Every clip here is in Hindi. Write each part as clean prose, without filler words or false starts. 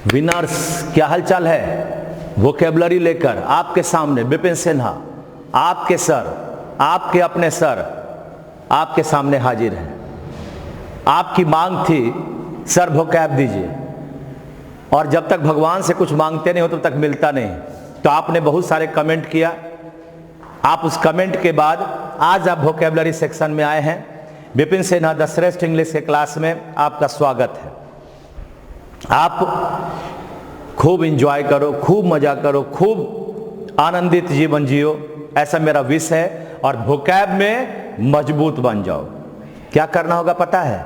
विनर्स, क्या हालचाल है। वोकेबलरी लेकर आपके सामने विपिन सिन्हा, आपके सर, आपके अपने सर आपके सामने हाजिर हैं। आपकी मांग थी सर वोकैब दीजिए, और जब तक भगवान से कुछ मांगते नहीं हो तब तक मिलता नहीं। तो आपने बहुत सारे कमेंट किया। आप उस कमेंट के बाद आज आप वोकेबलरी सेक्शन में आए हैं। विपिन सिन्हा द श्रेष्ठ इंग्लिश के क्लास में आपका स्वागत है। आप खूब एंजॉय करो, खूब मजा करो, खूब आनंदित जीवन जियो, ऐसा मेरा विश है। और वोकैब में मजबूत बन जाओ। क्या करना होगा पता है?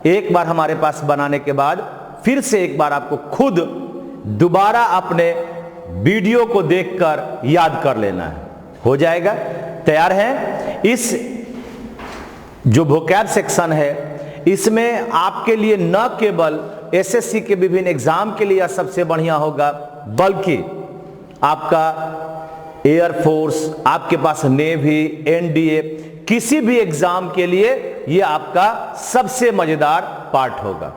एक बार हमारे पास बनाने के बाद फिर से एक बार आपको खुद दोबारा अपने वीडियो को देखकर याद कर लेना है। हो जाएगा? तैयार हैं? इस जो वोकैब सेक्शन है इसमें आपके लिए न केवल एसएससी के विभिन्न एग्जाम के लिए सबसे बढ़िया होगा, बल्कि आपका एयरफोर्स, आपके पास नेवी, एनडीए, किसी भी एग्जाम के लिए यह आपका सबसे मजेदार पार्ट होगा।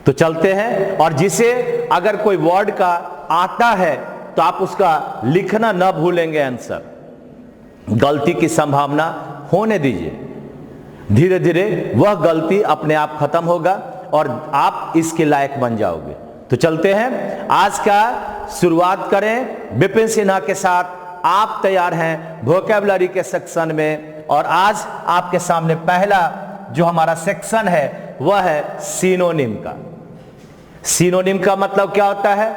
तो चलते हैं। और जिसे अगर कोई वर्ड का आता है तो आप उसका लिखना न भूलेंगे आंसर। गलती की संभावना होने दीजिए, धीरे धीरे वह गलती अपने आप खत्म होगा और आप इसके लायक बन जाओगे। तो चलते हैं, आज का शुरुआत करें विपिन सिन्हा के साथ। आप तैयार हैं वोकैबुलरी के सेक्शन में, और आज आपके सामने पहला जो हमारा सेक्शन है वह है सिनोनिम का। सिनोनिम का मतलब क्या होता है?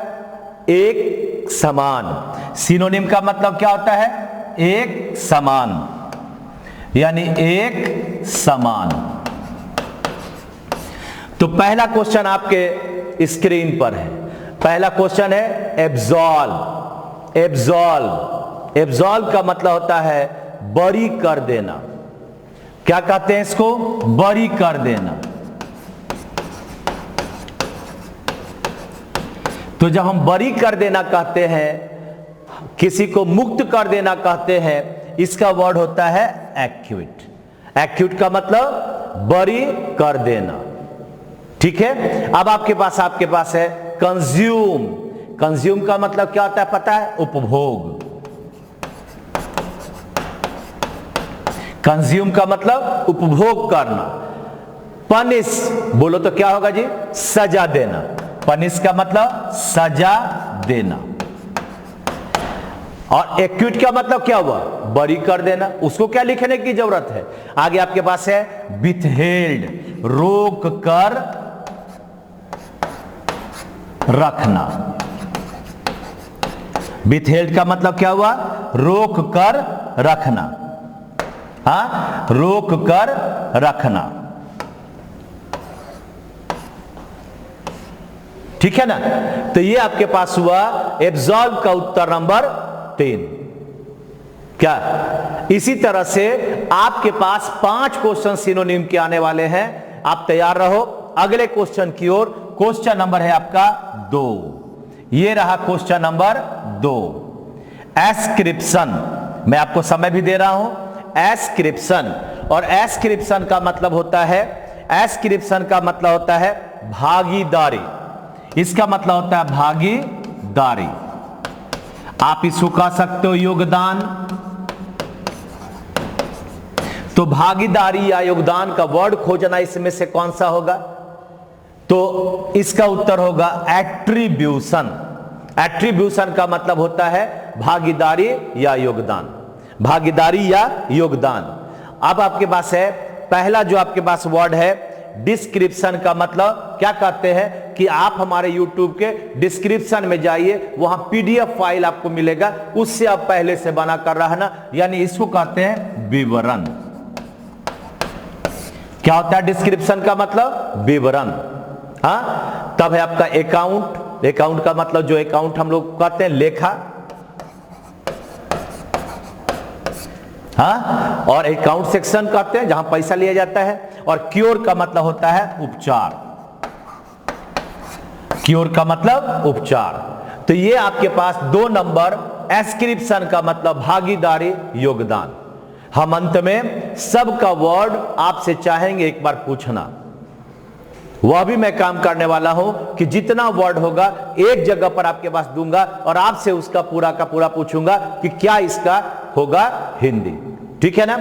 एक समान। सिनोनिम का मतलब क्या होता है? एक समान, यानी एक समान। तो पहला क्वेश्चन आपके स्क्रीन पर है। पहला क्वेश्चन है एब्सॉल्व। एब्सॉल्व, एब्सॉल्व का मतलब होता है बरी कर देना। क्या कहते हैं इसको? बरी कर देना। तो जब हम बरी कर देना कहते हैं, किसी को मुक्त कर देना कहते हैं, इसका वर्ड होता है एक्यूट। एक्यूट का मतलब बरी कर देना। ठीक है। अब आपके पास है कंज्यूम। कंज्यूम का मतलब क्या होता है पता है? उपभोग। कंज्यूम का मतलब उपभोग करना। पनिश बोलो तो क्या होगा जी? सजा देना। पनिश का मतलब सजा देना। और एक्यूट का मतलब क्या हुआ? बरी कर देना। उसको क्या लिखने की जरूरत है? आगे आपके पास है विथहेल्ड, रोक कर रखना। विथहेल्ड का मतलब क्या हुआ? रोक कर रखना। हाँ, रोक कर रखना। ठीक है ना? तो ये आपके पास हुआ एब्सॉल्व का उत्तर नंबर 3। क्या? इसी तरह से आपके पास 5 क्वेश्चन सिनोनिम के आने वाले हैं। आप तैयार रहो अगले क्वेश्चन की ओर। क्वेश्चन नंबर है आपका 2। ये रहा क्वेश्चन नंबर 2। एस्क्रिप्शन, मैं आपको समय भी दे रहा हूं। एस्क्रिप्शन, और एस्क्रिप्शन का मतलब होता है, एस्क्रिप्शन का मतलब होता है भागीदारी। इसका मतलब होता है भागीदारी। आप इसको कह सकते हो योगदान। तो भागीदारी या योगदान का वर्ड खोजना इसमें से कौन सा होगा? तो इसका उत्तर होगा एट्रीब्यूशन। एट्रीब्यूशन का मतलब होता है भागीदारी या योगदान। भागीदारी या योगदान। अब आपके पास है पहला जो आपके पास वर्ड है डिस्क्रिप्शन का मतलब क्या कहते हैं कि आप हमारे YouTube के डिस्क्रिप्शन में जाइए, वहां PDF फाइल आपको मिलेगा, उससे आप पहले से बना कर रहना, यानी इसको कहते हैं विवरण। क्या होता है डिस्क्रिप्शन का मतलब? विवरण। हाँ, तब है आपका अकाउंट। अकाउंट का मतलब जो अकाउंट हम लोग कहते हैं लेखा। हाँ, और अकाउंट सेक्शन कहते हैं जहां पैसा लिया जाता है। और क्योर का मतलब होता है उपचार। क्योर का मतलब उपचार। तो ये आपके पास 2 नंबर एस्क्रिप्शन का मतलब भागीदारी, योगदान। हम अंत में सबका वर्ड आपसे चाहेंगे एक बार पूछना। वह भी मैं काम करने वाला हूं कि जितना वर्ड होगा एक जगह पर आपके पास दूंगा और आपसे उसका पूरा का पूरा पूछूंगा कि क्या इसका होगा हिंदी। ठीक है ना।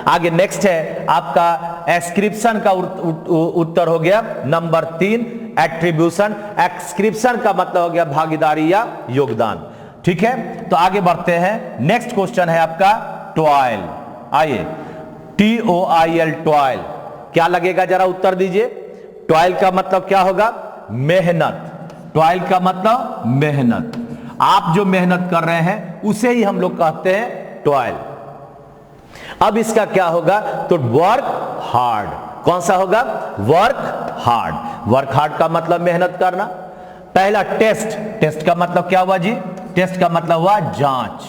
आगे नेक्स्ट है आपका एस्क्रिप्शन का उत्तर हो गया नंबर 3 एट्रीब्यूशन। एस्क्रिप्शन का मतलब हो गया भागीदारी या योगदान। ठीक है, तो आगे बढ़ते हैं। नेक्स्ट क्वेश्चन है आपका टॉयल। आइए, TOIL टॉयल क्या लगेगा, जरा उत्तर दीजिए। टॉयल का मतलब क्या होगा, मेहनत। टॉयल का मतलब मेहनत, आप जो मेहनत कर रहे हैं उसे ही हम लोग कहते हैं टॉयल। अब इसका क्या होगा, तो वर्क हार्ड। कौन सा होगा, वर्क हार्ड। वर्क हार्ड का मतलब मेहनत करना। पहला टेस्ट, टेस्ट का मतलब क्या हुआ जी, टेस्ट का मतलब हुआ जांच।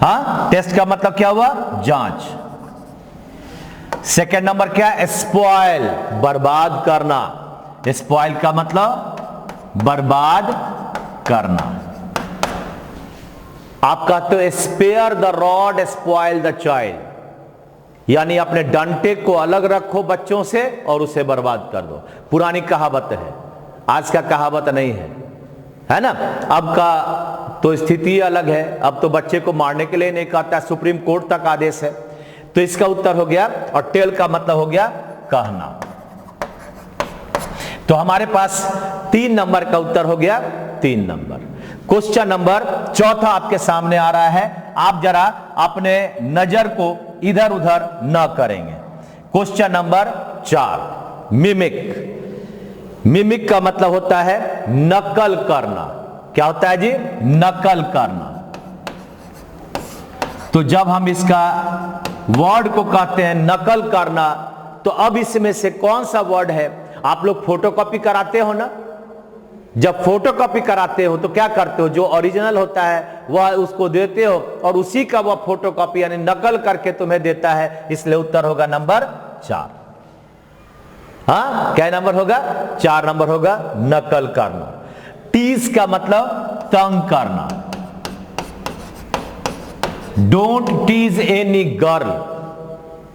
हाँ, टेस्ट का मतलब क्या हुआ, जांच। सेकेंड नंबर क्या है, स्पॉइल, बर्बाद करना। स्पॉइल का मतलब बर्बाद करना। आप कहते हो spare the rod spoil the child, यानी अपने डंटे को अलग रखो बच्चों से और उसे बर्बाद कर दो। पुरानी कहावत है, आज का कहावत नहीं है ना। अब का तो स्थिति अलग है, अब तो बच्चे को मारने के लिए नहीं कहता, सुप्रीम कोर्ट तक आदेश है। तो इसका उत्तर हो गया, और टेल का मतलब हो गया कहना। तो हमारे पास 3 नंबर का उत्तर हो गया, 3 नंबर। क्वेश्चन नंबर 4 आपके सामने आ रहा है, आप जरा अपने नजर को इधर उधर न करेंगे। Question number 4, mimic. मिमिक का मतलब होता है नकल करना। क्या होता है जी, नकल करना। तो जब हम इसका वर्ड को कहते हैं नकल करना, तो अब इसमें से कौन सा वर्ड है, आप लोग फोटोकॉपी कराते हो ना। जब फोटोकॉपी कराते हो तो क्या करते हो, जो ओरिजिनल होता है वह उसको देते हो और उसी का वह फोटोकॉपी यानी नकल करके तुम्हें देता है। इसलिए उत्तर होगा नंबर 4। हाँ, क्या नंबर होगा, 4 नंबर होगा, नकल करना। टीज का मतलब तंग करना। Don't tease any girl,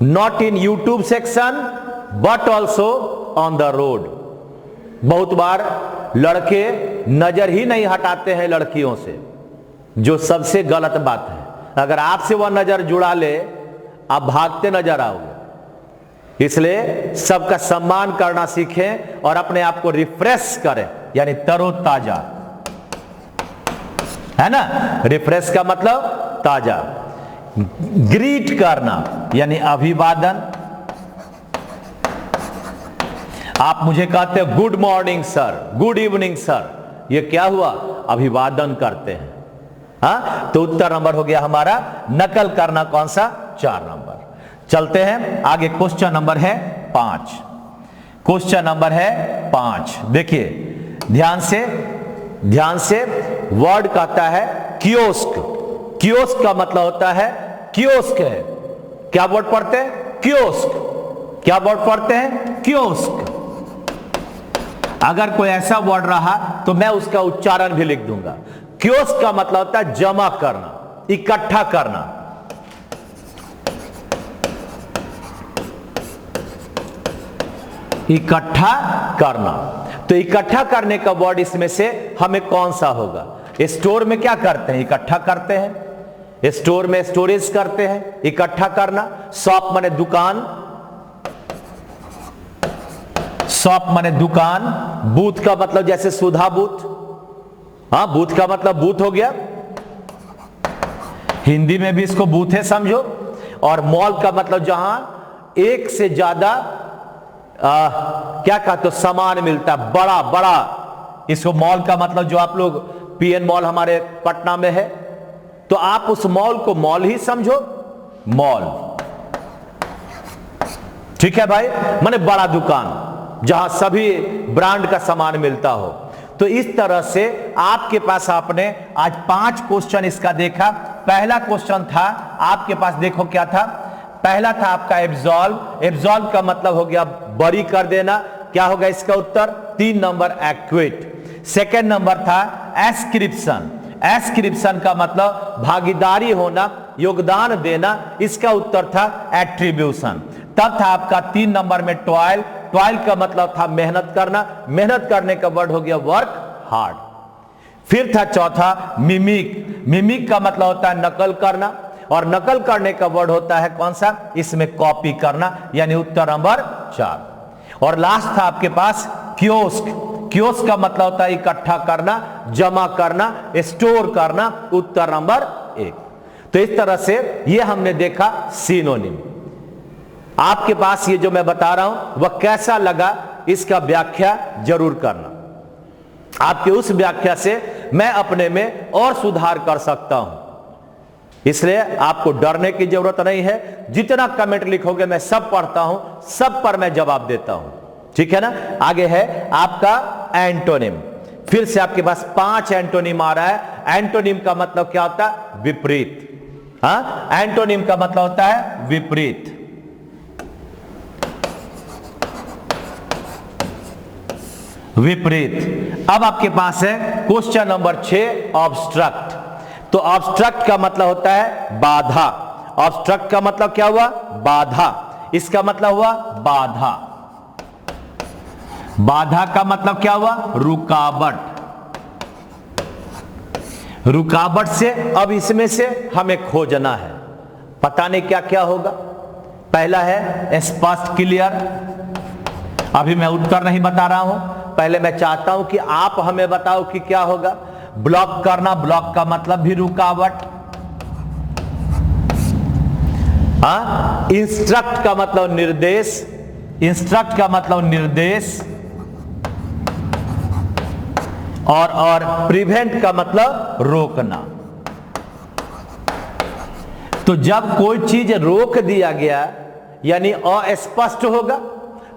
not in YouTube section but also on the road. बहुत बार लड़के नजर ही नहीं हटाते हैं लड़कियों से, जो सबसे गलत बात है। अगर आपसे वह नजर जुड़ा ले, आप भागते नजर आओगे। इसलिए सबका सम्मान करना सीखें और अपने आप को रिफ्रेश करें, यानी तरोताजा, है ना। रिफ्रेश का मतलब ताजा। ग्रीट करना यानी अभिवादन। आप मुझे कहते हो good morning sir, good evening sir, ये क्या हुआ, अभिवादन करते हैं। हाँ, तो उत्तर नंबर हो गया हमारा नकल करना, कौन सा, 4 नंबर। चलते हैं आगे। क्वेश्चन नंबर है 5। क्वेश्चन नंबर है 5, देखिए ध्यान से। वर्ड कहता है कियोस्क। कियोस्क का मतलब होता है कियोस्क है। क्या वर्ड पढ़ते हैं, कियोस्क। क्या वर्ड पढ़ते हैं, कियोस्क। अगर कोई ऐसा वर्ड रहा तो मैं उसका उच्चारण भी लिख दूंगा। कियोस्क का मतलब होता है जमा करना, इकट्ठा करना। इकट्ठा करना, तो इकट्ठा करने का वर्ड इसमें से हमें कौन सा होगा। स्टोर में क्या करते हैं, इकट्ठा करते हैं। स्टोर में स्टोरेज करते हैं, इकट्ठा करना। शॉप माने दुकान, शॉप माने दुकान। बूथ का मतलब जैसे सुधा बूथ, हाँ बूथ का मतलब बूथ हो गया, हिंदी में भी इसको बूथ है समझो। और मॉल का मतलब जहां एक से ज्यादा क्या कहते हो सामान मिलता है, बड़ा बड़ा। इसको मॉल का मतलब, जो आप लोग PN मॉल हमारे पटना में है, तो आप उस मॉल को मॉल ही समझो, मॉल। ठीक है भाई, माने बड़ा दुकान जहां सभी ब्रांड का सामान मिलता हो। तो इस तरह से आपके पास आपने आज 5 क्वेश्चन इसका देखा। पहला क्वेश्चन था आपके पास, देखो क्या था, पहला था आपका एब्सॉल्व। एब्सॉल्व का मतलब हो गया बरी कर देना। क्या होगा इसका उत्तर, 3 नंबर एक्विट। सेकेंड नंबर था एस्क्रिप्शन। एस्क्रिप्शन का मतलब भागीदारी होना, योगदान देना। इसका उत्तर था एट्रीब्यूशन। तब था आपका 3 नंबर में टॉयल। टॉयल का मतलब था मेहनत करना, मेहनत करने का वर्ड हो गया वर्क हार्ड। फिर था चौथा मिमिक, मिमिक का मतलब होता है नकल करना, और नकल करने का वर्ड होता है कौन सा, इसमें कॉपी करना, यानी उत्तर नंबर 4। और लास्ट था आपके पास कियोस्क, कियोस्क का मतलब होता है इकट्ठा करना, जमा करना, स्टोर करना, उत्तर नंबर 1। तो इस तरह से ये हमने देखा सिनोनिम। आपके पास ये जो मैं बता रहा हूं वह कैसा लगा, इसका व्याख्या जरूर करना। आपके उस व्याख्या से मैं अपने में और सुधार कर सकता हूं, इसलिए आपको डरने की जरूरत नहीं है। जितना कमेंट लिखोगे मैं सब पढ़ता हूं, सब पर मैं जवाब देता हूं, ठीक है ना। आगे है आपका एंटोनिम। फिर से आपके पास 5 एंटोनिम आ रहा है। एंटोनिम का मतलब क्या होता है, विपरीत। हाँ, एंटोनिम का मतलब होता है विपरीत। विपरीत। अब आपके पास है क्वेश्चन नंबर 6 ऑब्स्ट्रक्ट। तो ऑब्स्ट्रक्ट का मतलब होता है बाधा। ऑब्स्ट्रक्ट का मतलब क्या हुआ, बाधा। इसका मतलब हुआ बाधा। बाधा का मतलब क्या हुआ, रुकावट। रुकावट से अब इसमें से हमें खोजना है, पता नहीं क्या क्या होगा। पहला है स्पष्ट, क्लियर। अभी मैं उत्तर नहीं बता रहा हूं, पहले मैं चाहता हूं कि आप हमें बताओ कि क्या होगा। ब्लॉक करना, ब्लॉक का मतलब भी रुकावट। इंस्ट्रक्ट का मतलब निर्देश, इंस्ट्रक्ट का मतलब निर्देश। और प्रिवेंट का मतलब रोकना। तो जब कोई चीज रोक दिया गया यानी अस्पष्ट होगा,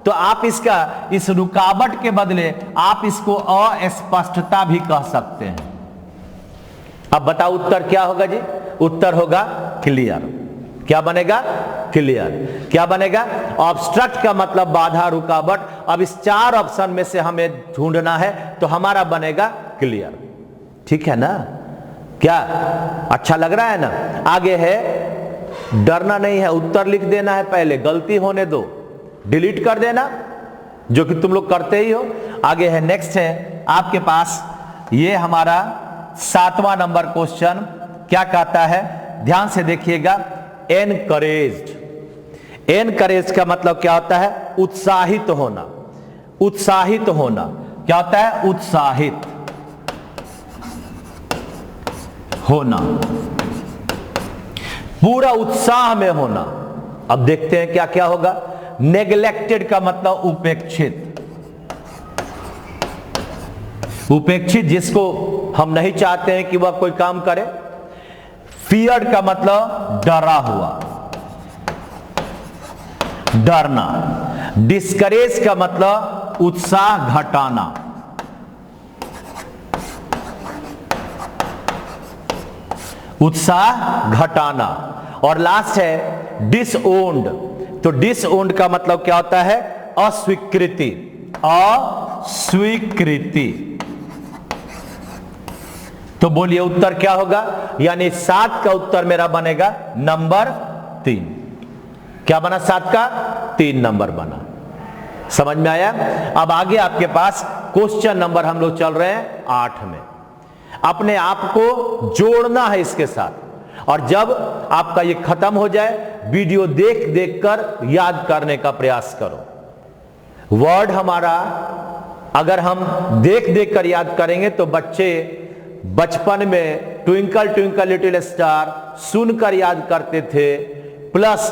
तो आप इसका, इस रुकावट के बदले आप इसको अस्पष्टता भी कह सकते हैं। अब बताओ उत्तर क्या होगा जी, उत्तर होगा क्लियर। क्या बनेगा, क्लियर। क्या बनेगा, ऑब्स्ट्रक्ट का मतलब बाधा, रुकावट। अब इस 4 ऑप्शन में से हमें ढूंढना है, तो हमारा बनेगा क्लियर। ठीक है ना, क्या अच्छा लग रहा है ना। आगे है, डरना नहीं है, उत्तर लिख देना है, पहले गलती होने दो, डिलीट कर देना, जो कि तुम लोग करते ही हो। आगे है, नेक्स्ट है आपके पास, ये हमारा 7वां नंबर क्वेश्चन क्या कहता है, ध्यान से देखिएगा। एनकरेज्ड। एनकरेज का मतलब क्या होता है, उत्साहित होना। उत्साहित होना क्या होता है, उत्साहित होना, पूरा उत्साह में होना। अब देखते हैं क्या क्या होगा। नेग्लेक्टेड का मतलब उपेक्षित। उपेक्षित, जिसको हम नहीं चाहते हैं कि वह कोई काम करे। फियर्ड का मतलब डरा हुआ, डरना। डिस्करेज का मतलब उत्साह घटाना। उत्साह घटाना। और लास्ट है डिसओन्ड। तो डिसओन्ड का मतलब क्या होता है, अस्वीकृति। अस्वीकृति। तो बोलिए उत्तर क्या होगा, यानी 7 का उत्तर मेरा बनेगा नंबर 3। क्या बना, 7 का 3 नंबर बना। समझ में आया। अब आगे आपके पास क्वेश्चन नंबर हम लोग चल रहे हैं 8 में। अपने आप को जोड़ना है इसके साथ, और जब आपका ये खत्म हो जाए, वीडियो देख देख कर याद करने का प्रयास करो। वर्ड हमारा अगर हम देख देख कर याद करेंगे तो बच्चे बचपन में ट्विंकल ट्विंकल लिटिल स्टार सुनकर याद करते थे, प्लस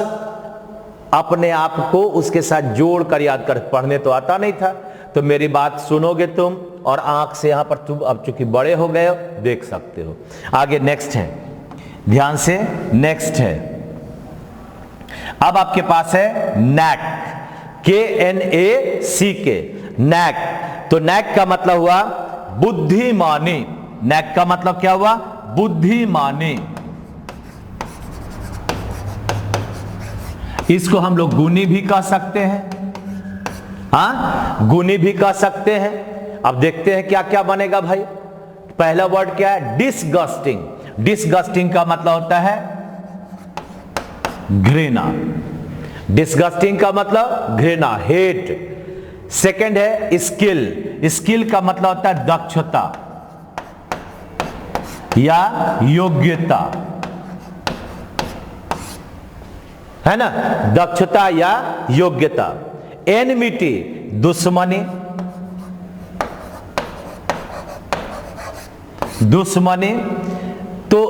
अपने आप को उसके साथ जोड़कर याद कर। पढ़ने तो आता नहीं था, तो मेरी बात सुनोगे तुम, और आंख से यहां पर तुम अब चूंकि बड़े हो गए हो देख सकते हो। आगे नेक्स्ट है, ध्यान से नेक्स्ट है। अब आपके पास है नैक, KNACK, नैक। तो नैक का मतलब हुआ बुद्धिमानी। नैक का मतलब क्या हुआ, बुद्धिमानी। इसको हम लोग गुनी भी कह सकते हैं, हाँ गुनी भी कह सकते हैं। अब देखते हैं क्या क्या बनेगा भाई। पहला वर्ड क्या है, डिसगस्टिंग। डिसगस्टिंग का मतलब होता है घृणा। डिसगस्टिंग का मतलब घृणा, हेट। सेकंड है स्किल। स्किल का मतलब होता है दक्षता या योग्यता, है ना, दक्षता या योग्यता। एनमिटी दुश्मनी, दुश्मनी। तो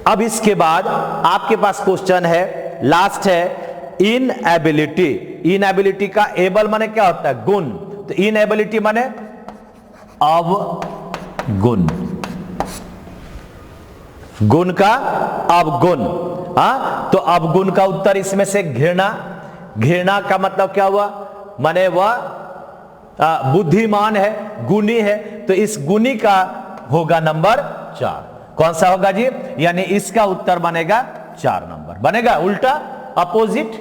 अब इसके बाद आपके पास क्वेश्चन है, लास्ट है इनएबिलिटी। इनएबिलिटी का एबल माने क्या होता है? गुण। तो इनएबिलिटी माने अवगुण, गुण का अवगुण। तो अवगुण का उत्तर इसमें से घृणा। घृणा का मतलब क्या हुआ? माने वह बुद्धिमान है, गुणी है, तो इस गुणी का होगा नंबर 4। कौन सा होगा जी? यानी इसका उत्तर बनेगा 4 नंबर, बनेगा उल्टा, अपोजिट।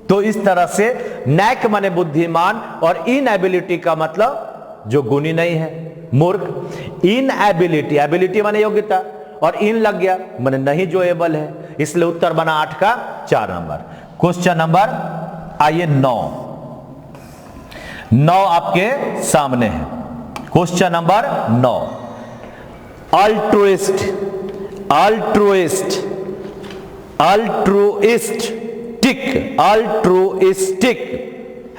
तो इस तरह से नैक माने बुद्धिमान और इनएबिलिटी का मतलब जो गुणी नहीं है, मूर्ख। इनएबिलिटी, एबिलिटी माने योग्यता, और इन लग गया माने नहीं जो एबल है, इसलिए उत्तर बना 8 का 4 नंबर। क्वेश्चन नंबर आइए 9 आपके सामने है। Question number 9, altruist. Altruist, altruistic, altruistic,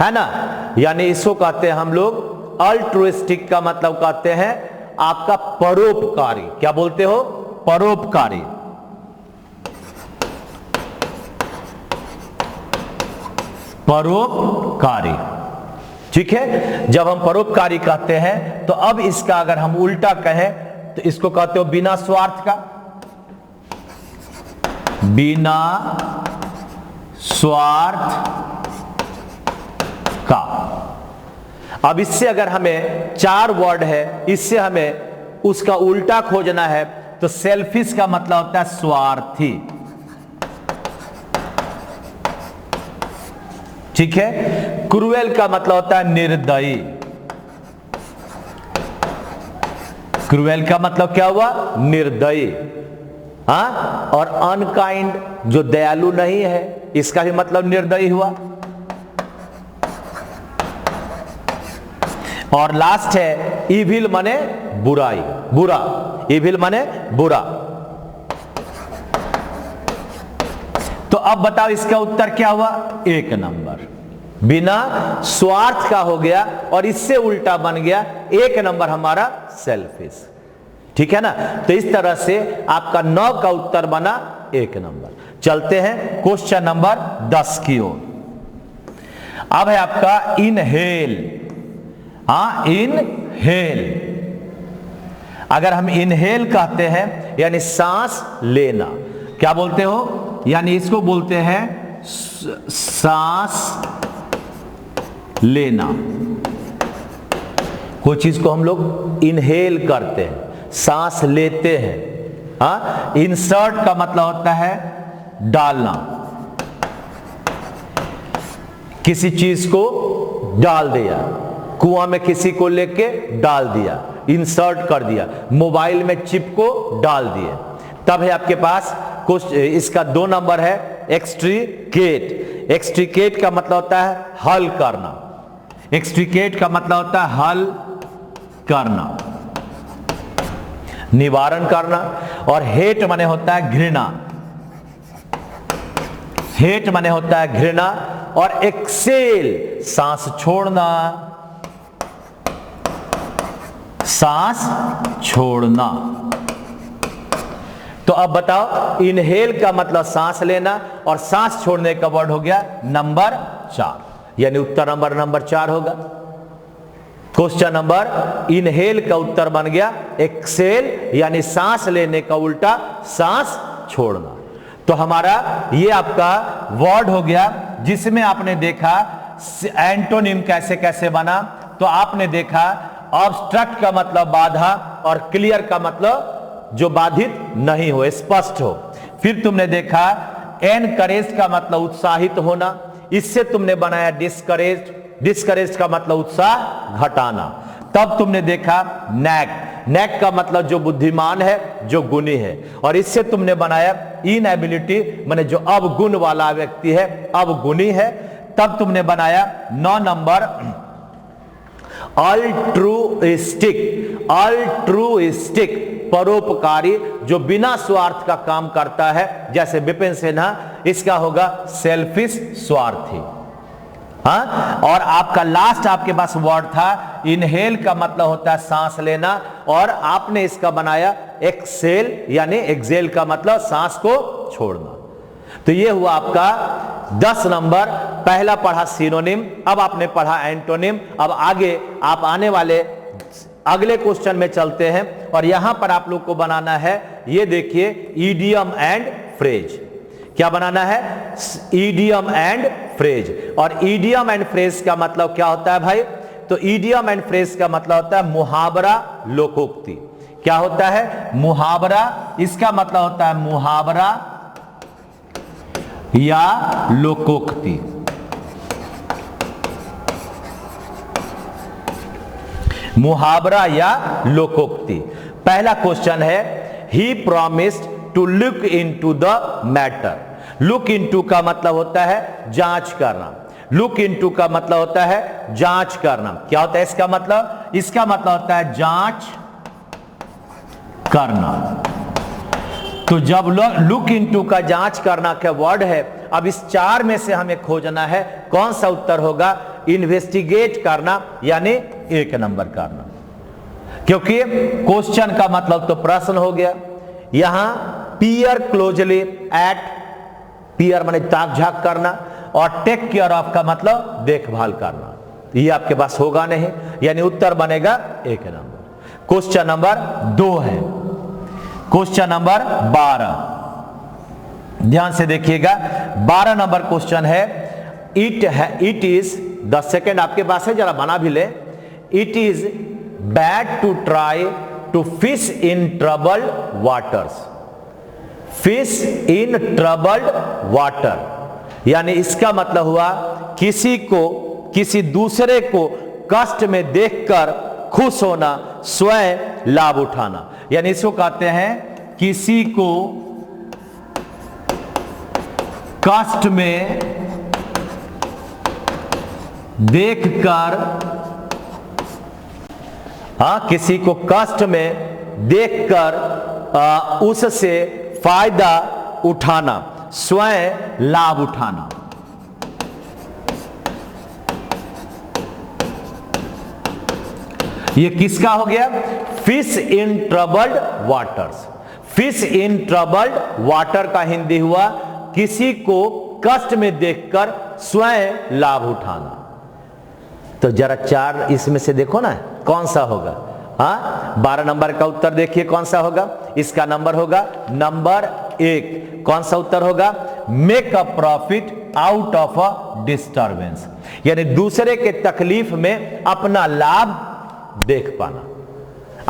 है ना, यानी इसको कहते हैं हम लोग अल्ट्रुइस्टिक का मतलब कहते हैं आपका परोपकारी। क्या बोलते हो? परोपकारी। परोपकारी, ठीक है। जब हम परोपकारी कहते हैं तो अब इसका अगर हम उल्टा कहें तो इसको कहते हो बिना स्वार्थ का, बिना स्वार्थ का। अब इससे अगर हमें 4 वर्ड है, इससे हमें उसका उल्टा खोजना है तो सेल्फिश का मतलब होता है स्वार्थी, ठीक है। क्रूएल का मतलब होता है निर्दयी। क्रूएल का मतलब क्या हुआ? निर्दयी। और अनकाइंड जो दयालु नहीं है, इसका भी मतलब निर्दयी हुआ। और लास्ट है इविल माने बुराई, बुरा। इविल माने बुरा। तो अब बताओ इसका उत्तर क्या हुआ? 1 नंबर। बिना स्वार्थ का हो गया और इससे उल्टा बन गया 1 नंबर हमारा सेल्फिश, ठीक है ना। तो इस तरह से आपका 9 का उत्तर बना 1 नंबर। चलते हैं क्वेश्चन नंबर 10 की ओर। अब है आपका इनहेल। इनहेल, अगर हम इनहेल कहते हैं यानी सांस लेना, क्या बोलते हो? यानी इसको बोलते हैं सांस लेना। कोई चीज को हम लोग इनहेल करते हैं, सांस लेते हैं। इंसर्ट का मतलब होता है डालना, किसी चीज को डाल दिया, कुआं में किसी को लेके डाल दिया, इंसर्ट कर दिया, मोबाइल में चिप को डाल दिए। तब है आपके पास कुछ, इसका 2 नंबर है एक्सट्रीकेट। एक्सट्रीकेट का मतलब होता है हल करना। एक्सट्रीकेट का मतलब होता है हल करना, निवारण करना। और हेट माने होता है घृणा। हेट माने होता है घृणा। और एक्सेल सांस छोड़ना, सांस छोड़ना। तो अब बताओ इनहेल का मतलब सांस लेना और सांस छोड़ने का वर्ड हो गया नंबर 4, यानी उत्तर नंबर 4 होगा। क्वेश्चन नंबर इनहेल का उत्तर बन गया एक्सेल, यानी सांस लेने का उल्टा सांस छोड़ना। तो हमारा ये आपका वर्ड हो गया जिसमें आपने देखा एंटोनिम कैसे कैसे बना। तो आपने देखा ऑब्स्ट्रक्ट का मतलब बाधा और क्लियर का मतलब जो बाधित नहीं हो, स्पष्ट हो। फिर तुमने देखा एनकरेज का मतलब उत्साहित होना, इससे तुमने बनाया डिस्करेज। डिस्करेज का मतलब उत्साह घटाना। तब तुमने देखा नैक। नैक का मतलब जो बुद्धिमान है, जो गुणी है, और इससे तुमने बनाया इनएबिलिटी, माने जो अवगुण वाला व्यक्ति है, अवगुणी है। तब तुमने बनाया 9 नंबर अल्ट्रुइस्टिक, परोपकारी, जो बिना स्वार्थ का काम करता है, जैसे विपिन सिन्हा, इसका होगा सेल्फिश, स्वार्थी। हाँ, और आपका लास्ट आपके पास वर्ड था इनहेल, का मतलब होता है सांस लेना, और आपने इसका बनाया एक्सेल, यानी एक्सेल का मतलब सांस को छोड़ना। तो ये हुआ आपका 10 नंबर। पहला पढ़ा सिनोनिम, अब आपने पढ़ा एंटोनिम। अब आगे आप आने वाले अगले क्वेश्चन में चलते हैं, और यहां पर आप लोग को बनाना है, ये देखिए, इडियम एंड फ्रेज। क्या बनाना है? Idiom and phrase. और इडियम एंड फ्रेज का मतलब क्या होता है भाई? तो इडियम एंड फ्रेज का मतलब होता है मुहावरा, लोकोक्ति। क्या होता है? मुहावरा, इसका मतलब होता है मुहावरा या लोकोक्ति। मुहावरा या लोकोक्ति। पहला क्वेश्चन है, he promised to look into the matter. Look into का मतलब होता है जांच करना। लुक इनटू का मतलब होता है जांच करना। क्या होता है इसका मतलब? इसका मतलब होता है जांच करना। तो जब लुक इनटू का जांच करना का वर्ड है, अब इस 4 में से हमें खोजना है कौन सा उत्तर होगा। इन्वेस्टिगेट करना, यानी 1 नंबर करना, क्योंकि क्वेश्चन का मतलब तो प्रश्न हो गया। यहां पियर क्लोजली एट, पियर माने ताक झाक करना, और टेक केयर ऑफ का मतलब देखभाल करना। ये आपके पास होगा नहीं, यानी उत्तर बनेगा 1 नंबर। क्वेश्चन नंबर 2 है, क्वेश्चन नंबर 12, ध्यान से देखिएगा। 12 नंबर क्वेश्चन है, इट इज, 10 सेकेंड आपके पास है, जरा बना भी ले। It is bad to try to fish in troubled waters. Fish in troubled water, यानी इसका मतलब हुआ किसी को, किसी दूसरे को कष्ट में देखकर खुश होना, स्वयं लाभ उठाना। यानी इसको कहते हैं किसी को कष्ट में देखकर, किसी को कष्ट में देखकर उससे फायदा उठाना, स्वयं लाभ उठाना। ये किसका हो गया? Fish in troubled waters. Fish in troubled water का हिंदी हुआ किसी को कष्ट में देखकर स्वयं लाभ उठाना। तो जरा 4 इसमें से देखो ना कौन सा होगा। 12 नंबर का उत्तर देखिए कौन सा होगा। इसका नंबर होगा नंबर 1। कौन सा उत्तर होगा? Make a profit out of a disturbance, यानी दूसरे के तकलीफ में अपना लाभ देख पाना,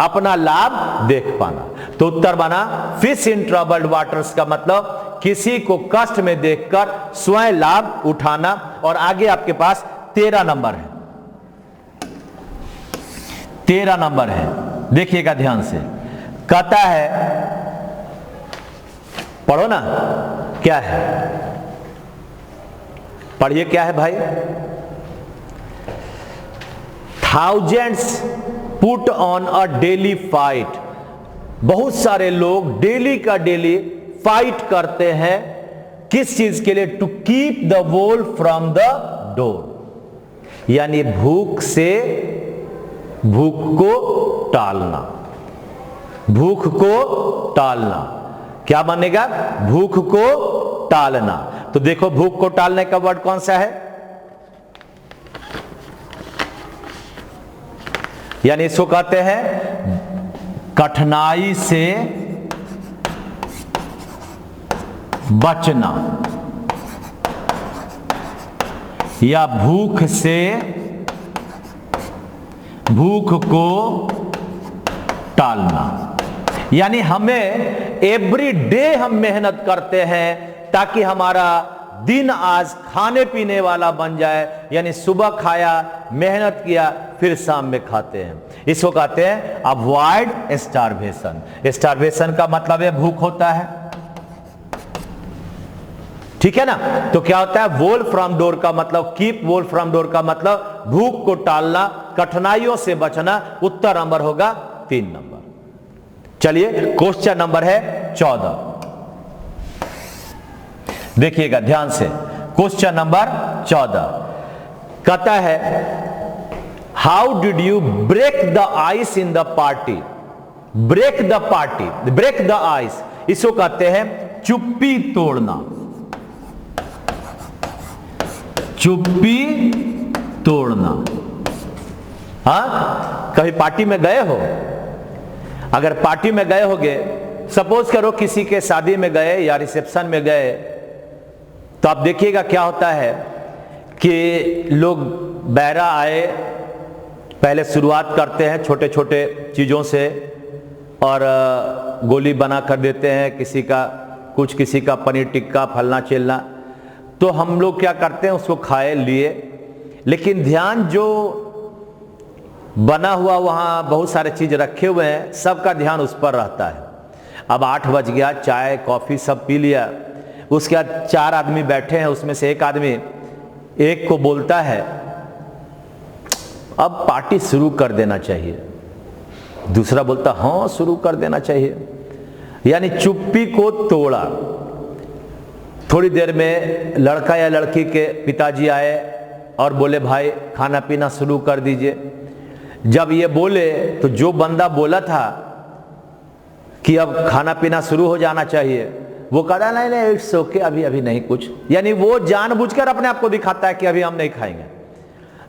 अपना लाभ देख पाना। तो उत्तर बना फिश इन ट्रबल्ड वाटर्स का मतलब किसी को कष्ट में देखकर स्वयं लाभ उठाना। और आगे आपके पास 13 नंबर है, 13 नंबर है, देखिएगा ध्यान से। कहता है, पढ़ो ना, क्या है, पढ़िए क्या है भाई। Thousands put on a daily fight. बहुत सारे लोग डेली का डेली फाइट करते हैं, किस चीज के लिए? To keep the wolf from the door, यानी भूख से, भूख को टालना, भूख को टालना। क्या बनेगा? भूख को टालना। तो देखो भूख को टालने का वर्ड कौन सा है? यानी इसको कहते हैं कठिनाई से बचना, या भूख से, भूख को टालना। यानी हमें एवरी डे हम मेहनत करते हैं ताकि हमारा दिन आज खाने पीने वाला बन जाए, यानी सुबह खाया, मेहनत किया, फिर शाम में खाते हैं। इसको कहते हैं अवॉइड स्टारवेशन। स्टारवेशन का मतलब है भूख होता है। ठीक है ना। तो क्या होता है, वॉल फ्रॉम डोर का मतलब, कीप वॉल फ्रॉम डोर का मतलब भूख को टालना, कठिनाइयों से बचना। उत्तर नंबर होगा 3 नंबर। चलिए क्वेश्चन नंबर है 14, देखिएगा ध्यान से। क्वेश्चन नंबर 14 कहता है, how did you break the ice in the party. Break the party, break the ice, इसको कहते हैं चुप्पी तोड़ना। चुप्पी तोड़ना। हाँ, कभी पार्टी में गए हो? अगर पार्टी में गए होगे, सपोज करो किसी के शादी में गए या रिसेप्शन में गए, तो आप देखिएगा क्या होता है कि लोग बहरा आए, पहले शुरुआत करते हैं छोटे छोटे चीज़ों से और गोली बना कर देते हैं, किसी का कुछ, किसी का पनीर टिक्का, फलना चिलना। तो हम लोग क्या करते हैं, उसको खाए लिए, लेकिन ध्यान जो बना हुआ, वहाँ बहुत सारे चीज़ रखे हुए हैं, सबका ध्यान उस पर रहता है। अब 8 बज गया, चाय कॉफ़ी सब पी लिया, उसके बाद 4 आदमी बैठे हैं, उसमें से एक आदमी एक को बोलता है अब पार्टी शुरू कर देना चाहिए। दूसरा बोलता हाँ शुरू कर देना चाहिए, यानी चुप्पी को तोड़ा। थोड़ी देर में लड़का या लड़की के पिताजी आए और बोले भाई खाना पीना शुरू कर दीजिए। जब ये बोले तो जो बंदा बोला था कि अब खाना पीना शुरू हो जाना चाहिए, वो कह रहा नहीं नहीं इट्स ओके, अभी अभी नहीं कुछ, यानी वो जानबूझकर अपने आप को दिखाता है कि अभी हम नहीं खाएंगे।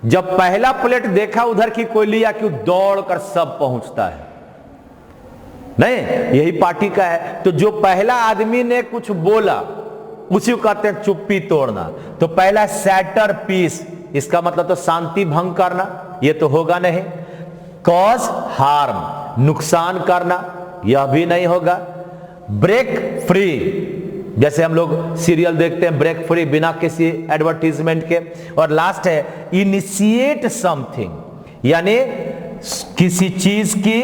जब पहला प्लेट देखा उधर की कोई लिया, क्यों दौड़कर सब पहुंचता है। नहीं, यही पार्टी का है। तो जो पहला आदमी ने कुछ बोला उसी को कहते हैं चुप्पी तोड़ना। तो पहला सैटर पीस, इसका मतलब तो शांति भंग करना, ये तो होगा नहीं। कॉज हार्म, नुकसान करना, यह भी नहीं होगा। ब्रेक फ्री, जैसे हम लोग सीरियल देखते हैं ब्रेक फ्री, बिना किसी एडवर्टीजमेंट के। और लास्ट है इनिशिएट समथिंग, यानी किसी चीज की,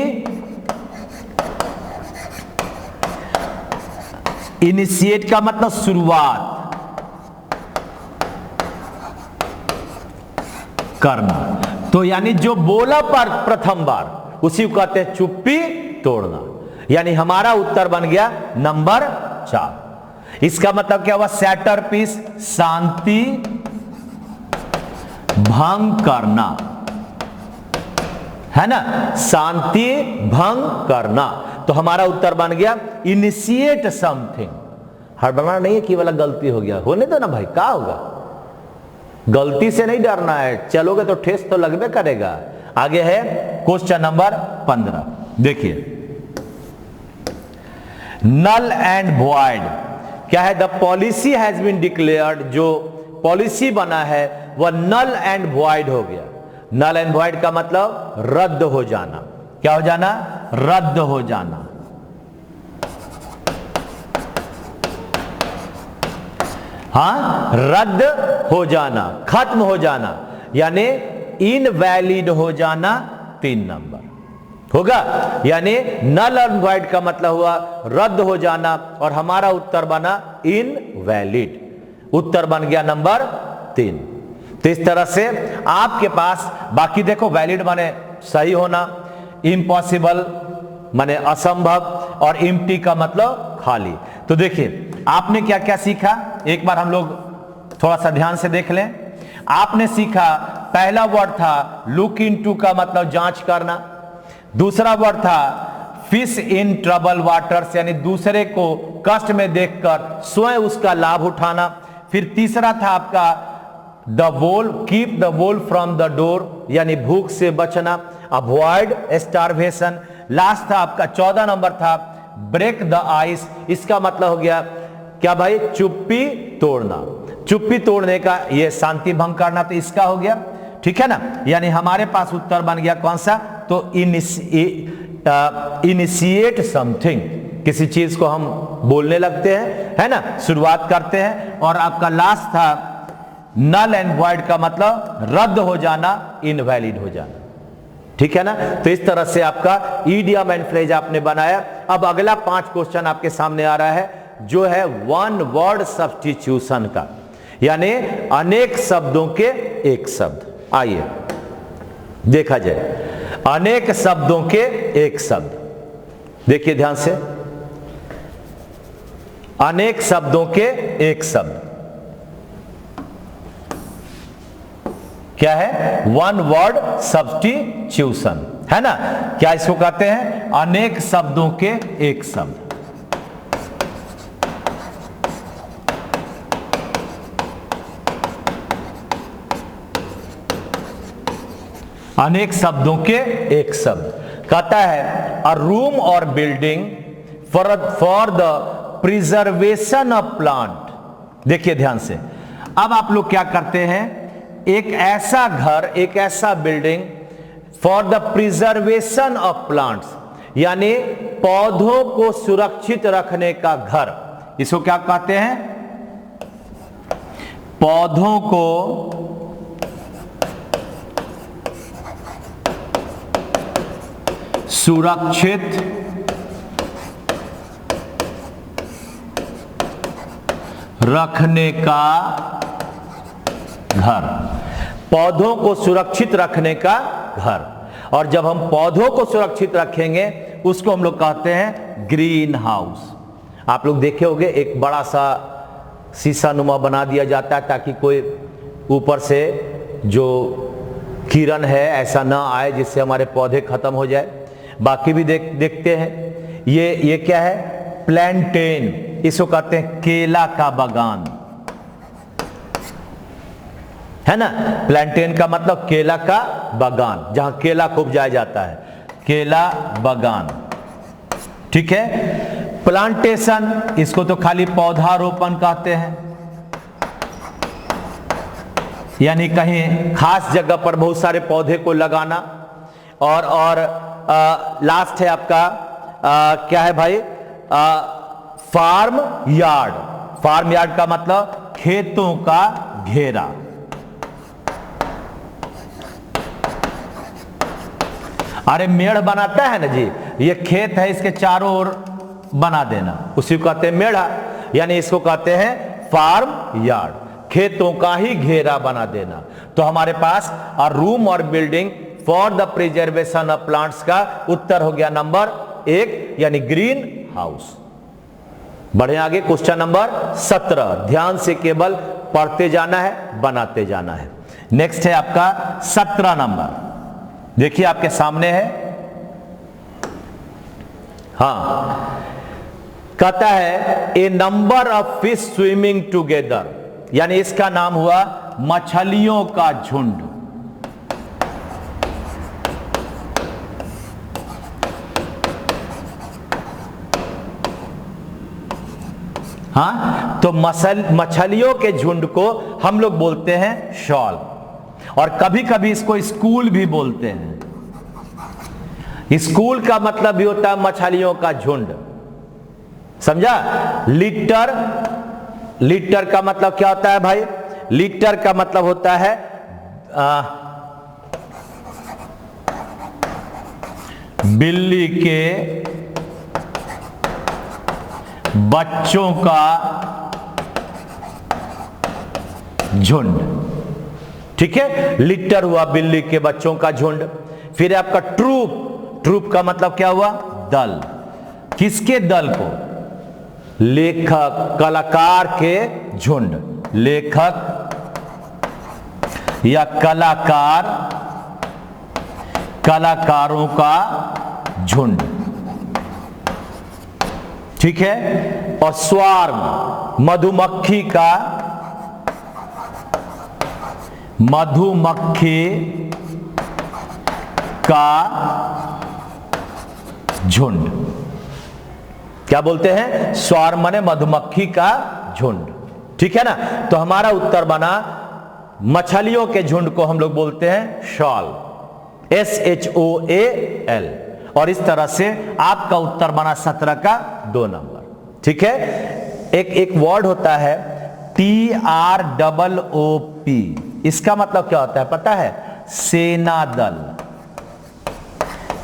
इनिशिएट का मतलब शुरुआत करना। तो यानी जो बोला पर प्रथम बार, उसी को कहते हैं चुप्पी तोड़ना। यानी हमारा उत्तर बन गया नंबर 4। इसका मतलब क्या हुआ, सैटर पीस, शांति भंग करना, है ना, शांति भंग करना। तो हमारा उत्तर बन गया इनिशिएट समथिंग। हड़बड़ाना नहीं है कि वाला गलती हो गया, होने दो ना भाई, क्या होगा, गलती से नहीं डरना है, चलोगे तो ठेस तो लगबे करेगा। आगे है क्वेश्चन नंबर 15, देखिए नल एंड वॉइड क्या है, the policy has been declared, जो पॉलिसी बना है वह नल एंड वॉइड हो गया। नल एंड वॉइड का मतलब रद्द हो जाना। क्या हो जाना, रद्द हो जाना। हाँ, रद्द हो जाना, खत्म हो जाना, यानी इनवैलिड हो जाना 3 नंबर होगा। यानी नल एंड वॉइड का मतलब हुआ रद्द हो जाना, और हमारा उत्तर बना इनवैलिड। उत्तर बन गया नंबर 3। तो इस तरह से आपके पास, बाकी देखो वैलिड माने सही होना, इम्पॉसिबल माने असंभव, और एम्प्टी का मतलब खाली। तो देखिए आपने क्या क्या सीखा, एक बार हम लोग थोड़ा सा ध्यान से देख लें। आपने सीखा, पहला वर्ड था लुक इनटू का मतलब जांच करना। दूसरा वर्ड था फिश इन ट्रबल वाटर्स, यानी दूसरे को कष्ट में देखकर स्वयं उसका लाभ उठाना। फिर तीसरा था आपका the wolf, keep the wolf from the door, यानी भूख से बचना, अवॉइड स्टारवेशन। लास्ट था आपका 14 नंबर था ब्रेक द आइस, इसका मतलब हो गया क्या भाई, चुप्पी तोड़ना। चुप्पी तोड़ने का ये शांति भंग करना, तो इसका हो गया, ठीक है ना। यानी हमारे पास उत्तर बन गया कौन सा, तो इनिशिएट समथिंग, किसी चीज को हम बोलने लगते हैं, है ना, शुरुआत करते हैं। और आपका लास्ट था नल एंड वॉइड का मतलब रद्द हो जाना, इनवैलिड हो जाना, ठीक है ना। तो इस तरह से आपका इडियम एंड फ्रेज आपने बनाया। अब अगला 5 क्वेश्चन आपके सामने आ रहा है, जो है वन वर्ड सब्स्टिट्यूशन का, यानी अनेक शब्दों के एक शब्द। आइए देखा जाए, अनेक शब्दों के एक शब्द। देखिए ध्यान से, अनेक शब्दों के एक शब्द क्या है? वन वर्ड सब्स्टिट्यूशन, है ना? क्या इसको कहते हैं? अनेक शब्दों के एक शब्द। अनेक शब्दों के एक शब्द कहता है अ रूम और building for the preservation of plant. देखिए ध्यान से, अब आप लोग क्या करते हैं? एक ऐसा घर, एक ऐसा building for the preservation of plants, यानी पौधों को सुरक्षित रखने का घर। इसको क्या कहते हैं? पौधों को सुरक्षित रखने का घर, पौधों को सुरक्षित रखने का घर। और जब हम पौधों को सुरक्षित रखेंगे उसको हम लोग कहते हैं ग्रीन हाउस। आप लोग देखे होंगे, एक बड़ा सा शीशा नुमा बना दिया जाता है ताकि कोई ऊपर से जो किरण है ऐसा ना आए जिससे हमारे पौधे खत्म हो जाए। बाकी भी देखते हैं, ये क्या है? प्लांटेन, इसको कहते हैं केला का बागान, है ना? प्लांटेन का मतलब केला का बागान, जहां केला को उपजाया जाता है, केला बागान। ठीक है? प्लांटेशन, इसको तो खाली पौधारोपण कहते हैं, यानी कहीं खास जगह पर बहुत सारे पौधे को लगाना। और लास्ट है आपका क्या है भाई? Farm yard. फार्म यार्ड का मतलब खेतों का घेरा। अरे मेढ़ बनाता है ना जी, ये खेत है, इसके चारों ओर बना देना, उसी को कहते हैं मेढ़ा, यानी इसको कहते हैं फार्म यार्ड, खेतों का ही घेरा बना देना। तो हमारे पास अ रूम और building for the preservation of plants का उत्तर हो गया नंबर 1, यानी ग्रीन हाउस। बढ़े आगे, क्वेश्चन नंबर 17। ध्यान से केवल पढ़ते जाना है, बनाते जाना है। नेक्स्ट है आपका 17 नंबर, देखिए आपके सामने है। हाँ, कहता है a number of fish swimming together, यानी इसका नाम हुआ मछलियों का झुंड। हाँ, तो मछलियों के झुंड को हम लोग बोलते हैं शॉल, और कभी कभी इसको स्कूल भी बोलते हैं। स्कूल का मतलब भी होता है मछलियों का झुंड, समझा? लिटर, लिटर का मतलब क्या होता है भाई? लिटर का मतलब होता है बिल्ली के बच्चों का झुंड। ठीक है? लिटर हुआ बिल्ली के बच्चों का झुंड। फिर आपका ट्रूप, ट्रूप का मतलब क्या हुआ? दल। किसके दल को? लेखक, कलाकार के झुंड। लेखक या कलाकार, कलाकारों का झुंड। ठीक है? और स्वार्म, मधुमक्खी का, मधुमक्खी का झुंड। क्या बोलते हैं? स्वार्म माने मधुमक्खी का झुंड। ठीक है ना? तो हमारा उत्तर बना मछलियों के झुंड को हम लोग बोलते हैं शॉल, SHOAL। और इस तरह से आपका उत्तर बना 17 का 2 नंबर। ठीक है? एक वर्ड होता है TROOP, इसका मतलब क्या होता है पता है? सेना दल,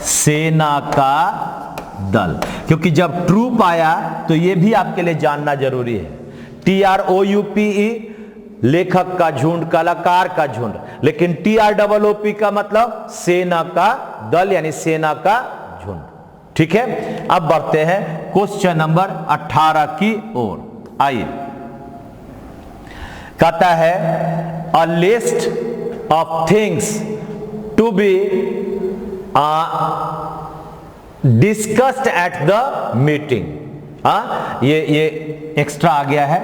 सेना का दल, क्योंकि जब ट्रूप आया तो ये भी आपके लिए जानना जरूरी है। TROUPE लेखक का झुंड, कलाकार का झुंड, लेकिन TROOP का मतलब सेना का दल यानी सेना का झुंड। ठीक है, अब बढ़ते हैं क्वेश्चन नंबर 18 की ओर। आइए, कहता है a list of things to be discussed at the meeting. ये एक्स्ट्रा आ गया है।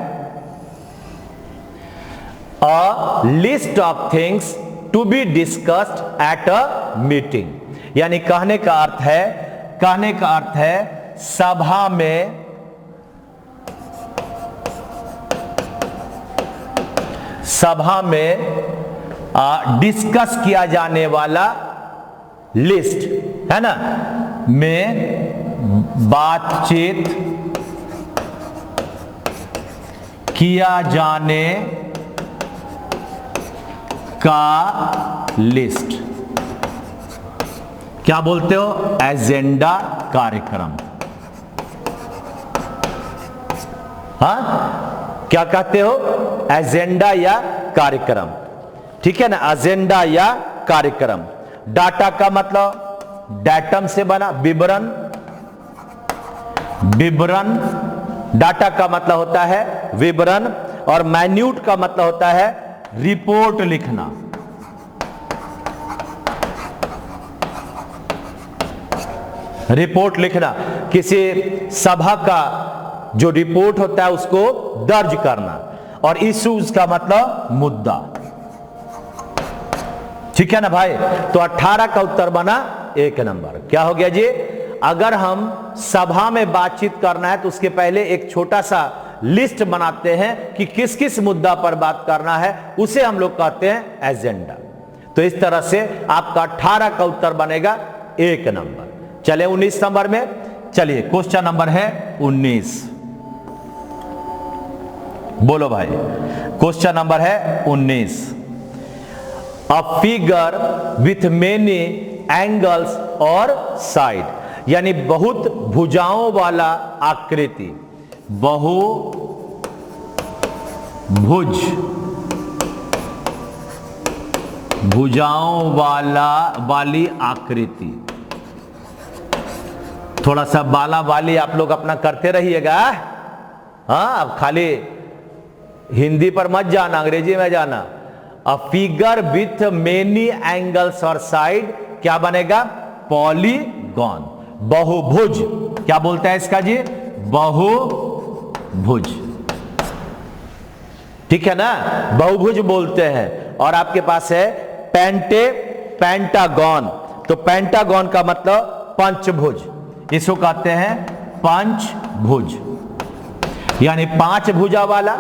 A list of things to be discussed at a meeting, यानी कहने का अर्थ है सभा में डिस्कस किया जाने वाला लिस्ट है ना, में बातचीत किया जाने का लिस्ट, क्या बोलते हो, एजेंडा, कार्यक्रम। हाँ, क्या कहते हो, एजेंडा या कार्यक्रम। ठीक है ना, एजेंडा या कार्यक्रम। डाटा का मतलब डेटम से बना, विवरण, डाटा का मतलब होता है विवरण, और माइन्यूट का मतलब होता है रिपोर्ट लिखना। रिपोर्ट लिखना, किसी सभा का जो रिपोर्ट होता है उसको दर्ज करना, और इश्यूज का मतलब मुद्दा। ठीक है ना भाई, तो 18 का उत्तर बना 1 नंबर। क्या हो गया जी, अगर हम सभा में बातचीत करना है तो उसके पहले एक छोटा सा लिस्ट बनाते हैं कि किस किस मुद्दा पर बात करना है, उसे हम लोग कहते हैं एजेंडा। तो इस तरह से आपका 18 का उत्तर बनेगा 1 नंबर। चले 19 नंबर में, चलिए क्वेश्चन नंबर है 19। बोलो भाई, क्वेश्चन नंबर है 19। A figure with many angles और साइड, यानी बहुत भुजाओं वाला आकृति, भुजाओं वाली आकृति। थोड़ा सा बाला वाली आप लोग अपना करते रहिएगा। हाँ, अब खाली हिंदी पर मत जाना, अंग्रेजी में जाना। A figure with many angles और साइड क्या बनेगा, पॉलीगॉन, बहुभुज। क्या बोलता है इसका जी, बहुभुज। ठीक है ना, बहुभुज बोलते हैं। और आपके पास है पेंटागन, तो पेंटागन का मतलब पंचभुज, इसको कहते हैं पंचभुज, यानी 5 भुजा वाला।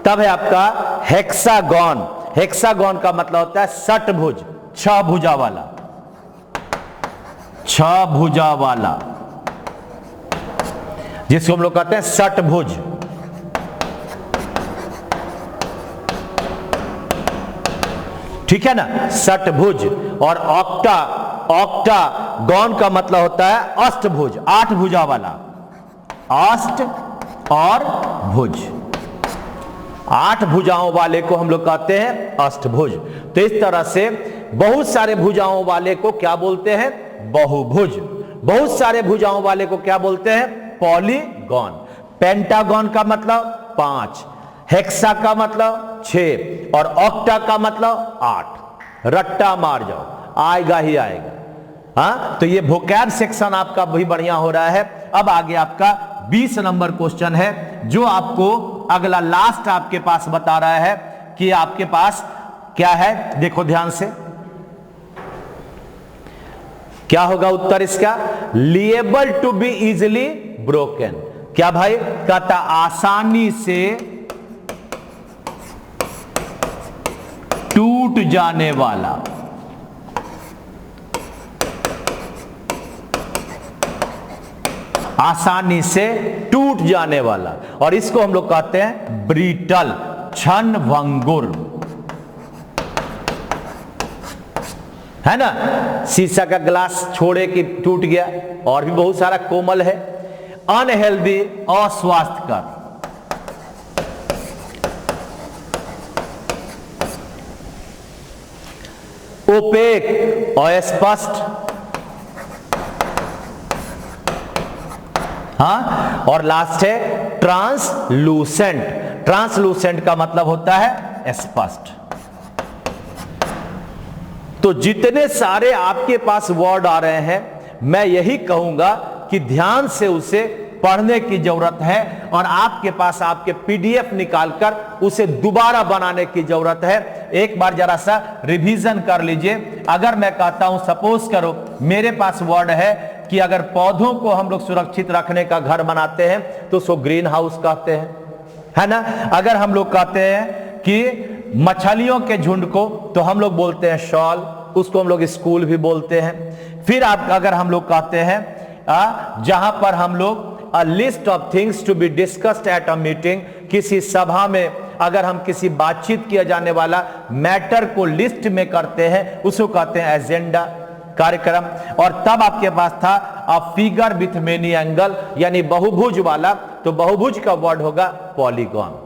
तब है आपका हेक्सागन, हेक्सागन का मतलब होता है षटभुज, 6 भुजा वाला, 6 भुजा वाला, जिसको हम लोग कहते हैं षटभुज। ठीक है ना, षटभुज। और ऑक्टागन का मतलब होता है अष्टभुज, 8 भुजा वाला, अष्ट और भुज, 8 भुजाओं वाले को हम लोग कहते हैं अष्टभुज। तो इस तरह से बहुत सारे भुजाओं वाले को क्या बोलते हैं, बहुभुज। बहुत सारे भुजाओं वाले को क्या बोलते हैं, पॉलीगॉन। पेंटागन का मतलब 5, हेक्सा का मतलब 6, और ऑक्टा का मतलब 8। रट्टा मार जाओ, आएगा ही आएगा। हाँ, तो ये वोकैब सेक्शन आपका भी बढ़िया हो रहा है। अब आगे आपका 20 नंबर क्वेश्चन है, जो आपको अगला लास्ट आपके पास बता रहा है कि आपके पास क्या है। देखो ध्यान से, क्या होगा उत्तर इसका, liable to be easily broken. क्या भाई, कहता आसानी से टूट जाने वाला, आसानी से टूट जाने वाला, और इसको हम लोग कहते हैं ब्रिटल, क्षणभंगुर। है ना, शीशा का ग्लास छोड़े कि टूट गया, और भी बहुत सारा कोमल है। अनहेल्दी, अस्वास्थ्यकर। ओपेक, अस्पष्ट। हाँ, और लास्ट है ट्रांसलूसेंट। ट्रांसलूसेंट का मतलब होता है स्पष्ट। तो जितने सारे आपके पास वर्ड आ रहे हैं, मैं यही कहूंगा कि ध्यान से उसे पढ़ने की जरूरत है, और आपके पास आपके पीडीएफ निकालकर उसे दोबारा बनाने की जरूरत है। एक बार जरा सा रिवीजन कर लीजिए। अगर मैं कहता हूं, सपोज करो मेरे पास वर्ड है कि अगर पौधों को हम लोग सुरक्षित रखने का घर बनाते हैं तो उसको ग्रीन हाउस कहते हैं, है ना। अगर हम लोग कहते हैं कि मछलियों के झुंड को, तो हम लोग बोलते हैं शॉल, उसको हम लोग स्कूल भी बोलते हैं। फिर आप अगर हम लोग कहते हैं जहां पर हम लोग a list of things to be discussed at a meeting, किसी सभा में अगर हम किसी बातचीत किया जाने वाला मैटर को लिस्ट में करते हैं, उसको कहते हैं एजेंडा, कार्यक्रम। और तब आपके पास था a figure with many angle, यानी बहुभुज वाला, तो बहुभुज का वर्ड होगा पॉलीगॉन।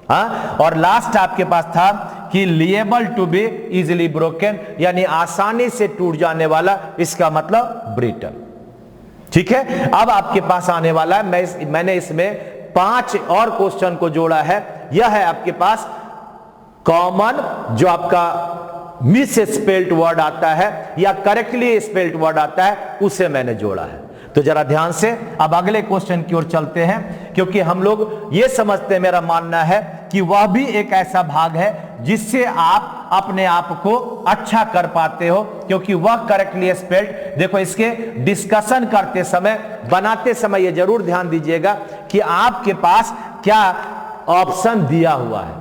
हाँ, और लास्ट आपके पास था कि liable to be easily broken, यानी आसानी से टूट जाने वाला, इसका मतलब ब्रिटल। ठीक है, अब आपके पास आने वाला है, मैंने इसमें 5 और क्वेश्चन को जोड़ा है। यह है आपके पास कॉमन, जो आपका मिस स्पेल्ड वर्ड आता है या करेक्टली स्पेल्ड वर्ड आता है, उसे मैंने जोड़ा है। तो जरा ध्यान से अब अगले क्वेश्चन की ओर चलते हैं, क्योंकि हम लोग ये समझते हैं, मेरा मानना है कि वह भी एक ऐसा भाग है जिससे आप अपने आप को अच्छा कर पाते हो, क्योंकि वह करेक्टली स्पेल्ड। देखो, इसके डिस्कशन करते समय, बनाते समय ये जरूर ध्यान दीजिएगा कि आपके पास क्या ऑप्शन दिया हुआ है।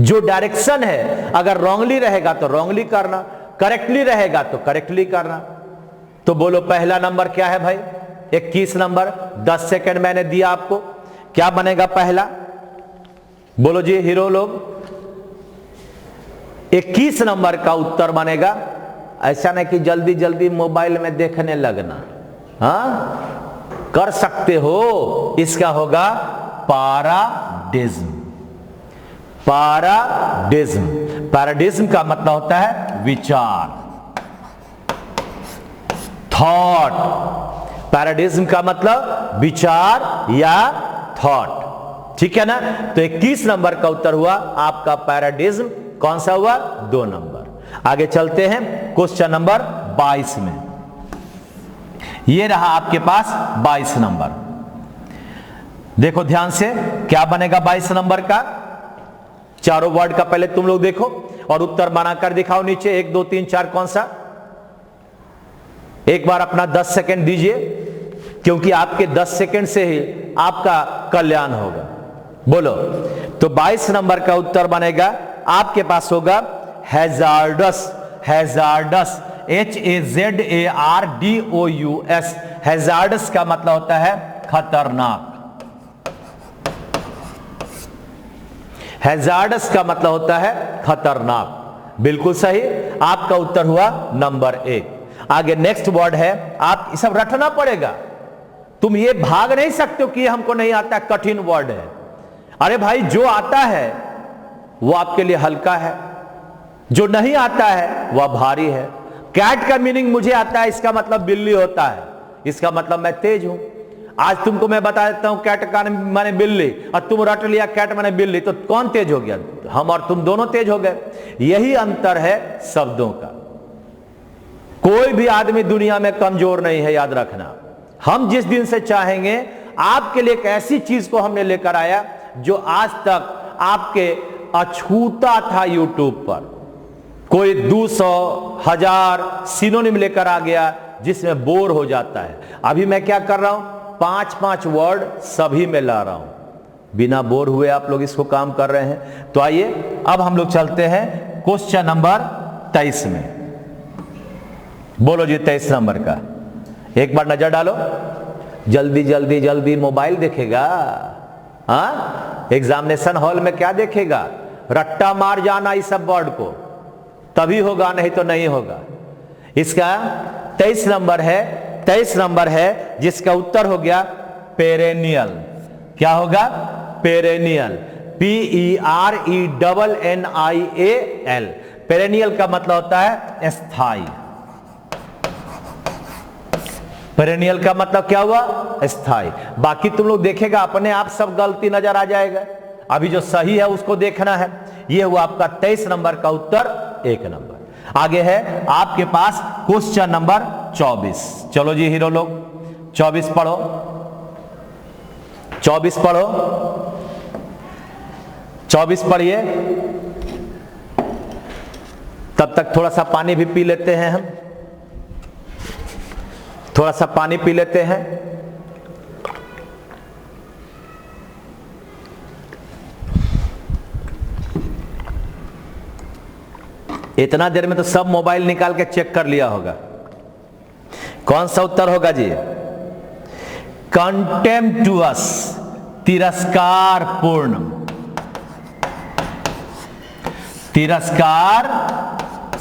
जो डायरेक्शन है, अगर रॉन्गली रहेगा तो रॉन्गली करना, करेक्टली रहेगा तो करेक्टली करना। तो बोलो पहला नंबर क्या है भाई? 21 नंबर। 10 सेकंड मैंने दिया आपको। क्या बनेगा पहला? बोलो जी हीरो लोग। 21 नंबर का उत्तर बनेगा, ऐसा नहीं कि जल्दी जल्दी मोबाइल में देखने लगना, हाँ कर सकते हो। इसका होगा पैराडिज्म। पैराडिज्म, पैराडिज्म का मतलब होता है विचार, थॉट। पैराडिज्म का मतलब विचार या थॉट, ठीक है ना। तो 21 नंबर का उत्तर हुआ आपका पैराडिज्म। कौन सा हुआ? 2 नंबर। आगे चलते हैं क्वेश्चन नंबर 22 में। ये रहा आपके पास 22 नंबर। देखो ध्यान से, क्या बनेगा 22 नंबर का? चारों वर्ड का पहले तुम लोग देखो और उत्तर बनाकर दिखाओ नीचे। 1 2 3 4 कौन सा? एक बार अपना 10 सेकंड दीजिए, क्योंकि आपके 10 सेकंड से ही आपका कल्याण होगा। बोलो। तो 22 नंबर का उत्तर बनेगा आपके पास होगा हैजार्डस। Hazards, HAZARDOUS। हैजार्डस का मतलब होता है खतरनाक। हैजार्डस का मतलब होता है खतरनाक। बिल्कुल सही, आपका उत्तर हुआ नंबर 1। आगे नेक्स्ट वर्ड है, आप सब रटना पड़ेगा। तुम ये भाग नहीं सकते हो कि ये हमको नहीं आता, कठिन वर्ड है। अरे भाई, जो आता है वो आपके लिए हल्का है, जो नहीं आता है वह भारी है। कैट का मीनिंग मुझे आता है, इसका मतलब बिल्ली होता है, इसका मतलब मैं तेज हूं। आज तुमको मैं बता देता हूं कैट का माने बिल्ली, और तुम रट लिया कैट माने बिल्ली, तो कौन तेज हो गया? हम और तुम दोनों तेज हो गए। यही अंतर है शब्दों का। कोई भी आदमी दुनिया में कमजोर नहीं है, याद रखना। हम जिस दिन से चाहेंगे, आपके लिए एक ऐसी चीज को हमने लेकर आया जो आज तक आपके अछूता था। यूट्यूब पर कोई 200 1000 सिनोनिम लेकर आ गया जिसमें बोर हो जाता है। अभी मैं क्या कर रहा हूं? 5-5 वर्ड सभी में ला रहा हूं, बिना बोर हुए आप लोग इसको काम कर रहे हैं। तो आइए अब हम लोग चलते हैं क्वेश्चन नंबर 23 में। बोलो जी 23 नंबर का। एक बार नजर डालो। जल्दी जल्दी जल्दी मोबाइल देखेगा, हाँ? एग्जामिनेशन हॉल में क्या देखेगा? रट्टा मार जाना इस सब वर्ड को, तभी होगा, नहीं तो नहीं होगा। इसका 23 नंबर है जिसका उत्तर हो गया पेरेनियल। क्या होगा? Perennial, PERENNIAL। पेरेनियल का मतलब होता है स्थायी। पेरेनियल का मतलब क्या हुआ? स्थायी। बाकी तुम लोग देखेगा अपने आप सब गलती नजर आ जाएगा। अभी जो सही है उसको देखना है। यह हुआ आपका 23 नंबर का उत्तर, 1 नंबर। आगे है आपके पास क्वेश्चन नंबर 24। चलो जी हीरो लोग, 24 पढ़ो, 24 पढ़ो, 24 पढ़िए। तब तक थोड़ा सा पानी भी पी लेते हैं हम, थोड़ा सा पानी पी लेते हैं। इतना देर में तो सब मोबाइल निकाल के चेक कर लिया होगा। कौन सा उत्तर होगा जी? कंटेम्प्टुअस, तिरस्कार पूर्ण, तिरस्कार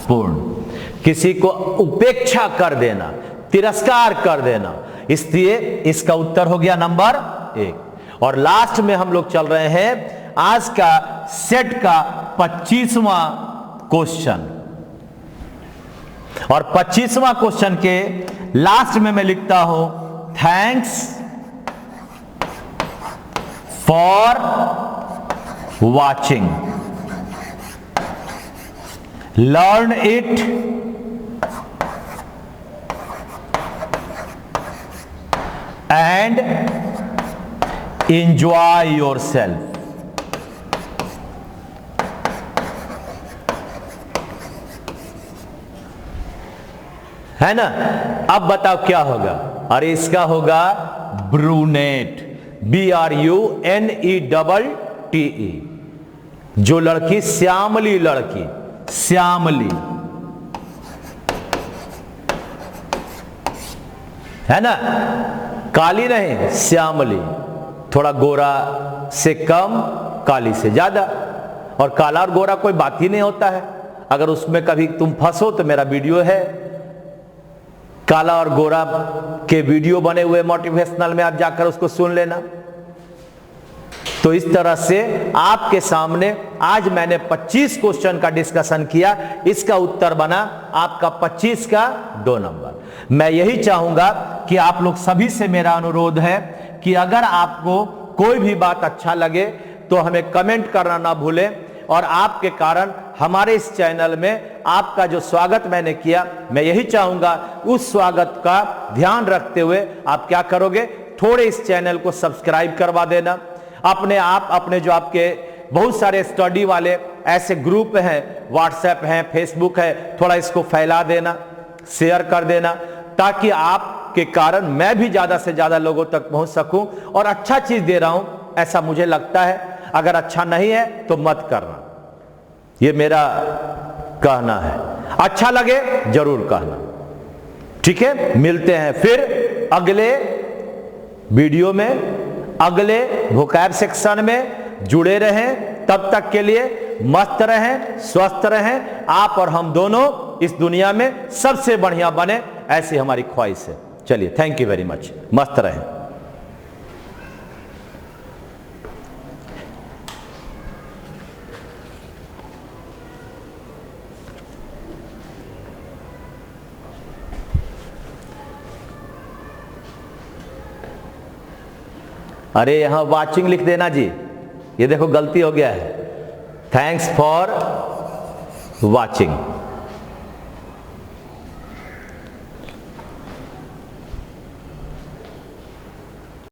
पूर्ण, किसी को उपेक्षा कर देना, तिरस्कार कर देना, इसलिए इसका उत्तर हो गया नंबर 1। और लास्ट में हम लोग चल रहे हैं आज का सेट का 25वां क्वेश्चन। और 25वां क्वेश्चन के लास्ट में मैं लिखता हूं thanks for watching, learn it and enjoy yourself। है ना? अब बताओ क्या होगा? अरे इसका होगा ब्रूनेट, BRUNETTE। जो लड़की श्यामली लड़की, श्यामली, है ना? काली नहीं, श्यामली, थोड़ा गोरा से कम, काली से ज्यादा। और काला और गोरा कोई बात ही नहीं होता है। अगर उसमें कभी तुम फंसो तो मेरा वीडियो है, काला और गोरा के वीडियो बने हुए मोटिवेशनल में, आप जाकर उसको सुन लेना। तो इस तरह से आपके सामने आज मैंने 25 क्वेश्चन का डिस्कशन किया। इसका उत्तर बना आपका 25 का 2 नंबर। मैं यही चाहूंगा कि आप लोग सभी से मेरा अनुरोध है कि अगर आपको कोई भी बात अच्छा लगे तो हमें कमेंट करना ना भूलें। और आपके कारण हमारे इस चैनल में आपका जो स्वागत मैंने किया, मैं यही चाहूंगा उस स्वागत का ध्यान रखते हुए आप क्या करोगे, थोड़े इस चैनल को सब्सक्राइब करवा देना। अपने आप, अपने जो आपके बहुत सारे स्टडी वाले ऐसे ग्रुप हैं, व्हाट्सएप हैं, फेसबुक है, थोड़ा इसको फैला देना, शेयर कर देना, ताकि आपके कारण मैं भी ज्यादा से ज्यादा लोगों तक पहुंच सकूं और अच्छा चीज दे रहा हूं ऐसा मुझे लगता है। अगर अच्छा नहीं है तो मत करना, यह मेरा कहना है। अच्छा लगे जरूर कहना, ठीक है? मिलते हैं फिर अगले वीडियो में, अगले वोकैब सेक्शन में। जुड़े रहें, तब तक के लिए मस्त रहें, स्वस्थ रहें। आप और हम दोनों इस दुनिया में सबसे बढ़िया बने, ऐसी हमारी ख्वाहिश है। चलिए, थैंक यू वेरी मच, मस्त रहें। अरे यहां वाचिंग लिख देना जी, ये देखो गलती हो गया है। Thanks for watching.